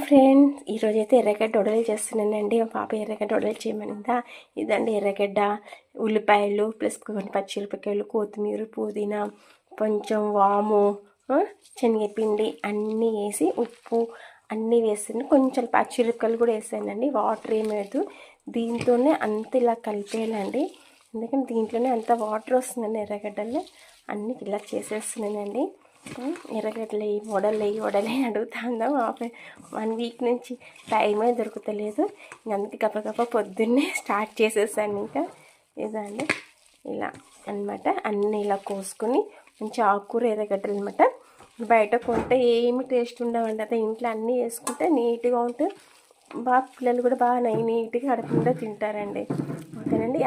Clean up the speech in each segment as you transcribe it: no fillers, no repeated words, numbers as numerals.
Friends, ఈరోజైతే ఎర్రగడ్డ వడలు చేస్తున్నానండి. మా పాప ఎర్రగడ్డ వడలు చేయమనిందా. ఇదండి ఎర్రగడ్డ, ఉల్లిపాయలు ప్లస్ కొన్ని పచ్చిమిరపకాయలు, కొత్తిమీర, పుదీనా, కొంచెం వాము, శనగపిండి అన్నీ వేసి ఉప్పు అన్నీ వేసాను. కొంచెం పచ్చిమిరపకాయలు కూడా వేసానండి. వాటర్ ఏమి లేదు. దీంతోనే అంత ఇలా కలిపేయాలండి. ఎందుకంటే దీంట్లోనే అంత వాటర్ వస్తుందండి. ఎర్రగడ్డల్లో అన్నీ ఇలా చేసేస్తున్నానండి. ఎర్రగడ్డలు వడలే అడుగుతుందా. 1 వీక్ నుంచి టైమే దొరుకుతలేదు. అందుకే గప్ప పొద్దున్నే స్టార్ట్ చేసేసాను. ఇంకా ఇదండి ఇలా అనమాట. అన్నీ ఇలా కోసుకొని మంచి ఆకుకూర ఎర్రగడ్డలు అనమాట. బయట కొంటే ఏమి టేస్ట్ ఉండవండి. అదే ఇంట్లో అన్నీ వేసుకుంటే నీట్గా ఉంటుంది. పిల్లలు కూడా బాగా నీట్గా అడగకుండా తింటారండి. ఓకేనండి.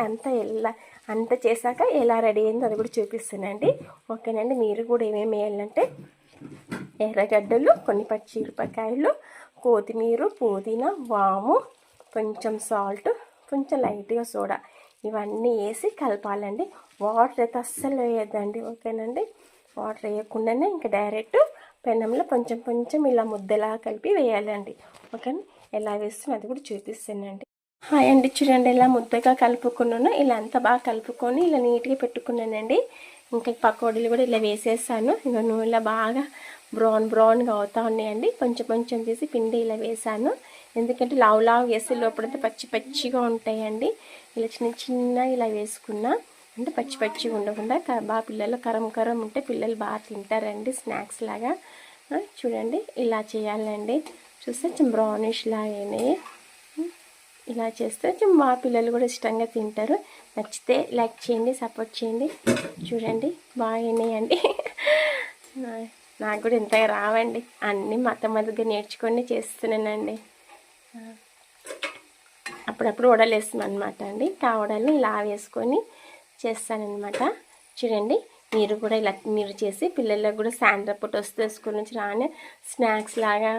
అంత చేశాక ఎలా రెడీ అయిందో అది కూడా చూపిస్తానండి. ఓకేనండి. మీరు కూడా ఏమేమి వేయాలంటే ఎర్రగడ్డలు, కొన్ని పచ్చిమిరపకాయలు, కొత్తిమీర, పుదీనా, వాము, కొంచెం సాల్ట్, కొంచెం లైట్గా సోడా ఇవన్నీ వేసి కలపాలండి. వాటర్ అయితే అస్సలు వేయద్దండి. ఓకేనండి. వాటర్ వేయకుండానే ఇంకా డైరెక్ట్ పెనంలో కొంచెం ఇలా ముద్దలా కలిపి వేయాలండి. ఓకేనా. ఎలా వేస్తున్నా అది కూడా చూపిస్తానండి. హాయ్ అండి, చూడండి ఇలా ముద్దగా కలుపుకున్నాను. ఇలా అంతా బాగా కలుపుకొని ఇలా నీట్గా పెట్టుకున్నానండి. ఇంకా పకోడీలు కూడా ఇలా వేసేసాను. ఇంకా నూనెలో బాగా బ్రౌన్గా అవుతూ ఉన్నాయండి. కొంచెం తీసి పిండి ఇలా వేసాను. ఎందుకంటే లావు వేసే లోపలంతా పచ్చిగా ఉంటాయండి. ఇలా చిన్న ఇలా వేసుకున్నా అంటే పచ్చిగా ఉండకుండా బాగా పిల్లలు కరం ఉంటే పిల్లలు బాగా తింటారండి. స్నాక్స్ లాగా చూడండి ఇలా చేయాలండి. చూస్తే కొంచెం బ్రౌనిష్ లాగానే ఇలా చేస్తే మా పిల్లలు కూడా ఇష్టంగా తింటారు. నచ్చితే లైక్ చేయండి, సపోర్ట్ చేయండి. చూడండి బాగున్నాయండి. నాకు కూడా ఇంతగా రావండి. అన్నీ మధ్యగా నేర్చుకొని చేస్తున్నానండి. అప్పుడప్పుడు వడలేస్తున్నాను అనమాట అండి. వడల్ని ఇలా వేసుకొని చేస్తానన్నమాట. చూడండి మీరు కూడా ఇలా మీరు చేసి పిల్లలకు కూడా సాయంత్రం పూట వస్తే స్కూల్ నుంచి రాని స్నాక్స్ లాగా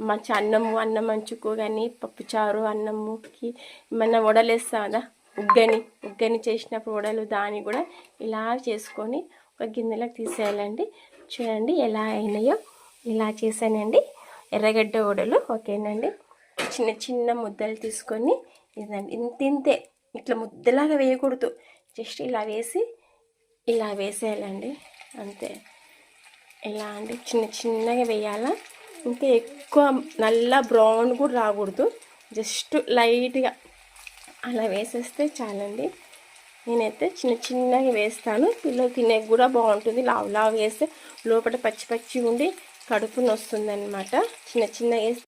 మంచి అన్నం మంచుకు కానీ పప్పుచారు అన్నముకి ఏమన్నా వడలేస్తాం కదా. ఉగ్గని చేసినప్పుడు వడలు దాన్ని కూడా ఇలా చేసుకొని ఒక గిన్నెలోకి తీసేయాలండి. చూడండి ఎలా అయినాయో ఇలా చేశానండి ఎర్రగడ్డ వడలు. ఓకేనండి. చిన్న ముద్దలు తీసుకొని ఇదండి ఇంతే ఇట్లా ముద్దలాగా వేయకూడదు. జస్ట్ ఇలా వేసి ఇలా వేసేయాలండి. అంతే. ఇలా అండి చిన్నగా వేయాలా. ఇంకా ఎక్కువ నల్ల బ్రౌన్ కూడా రాకూడదు. జస్ట్ లైట్గా అలా వేసేస్తే చాలండి. నేనైతే చిన్నగా వేస్తాను. పిల్లలు తినే కూడా బాగుంటుంది. లావు వేస్తే లోపల పచ్చి ఉండి కడుపు నొస్తుంది అనమాట. చిన్న వేస్తే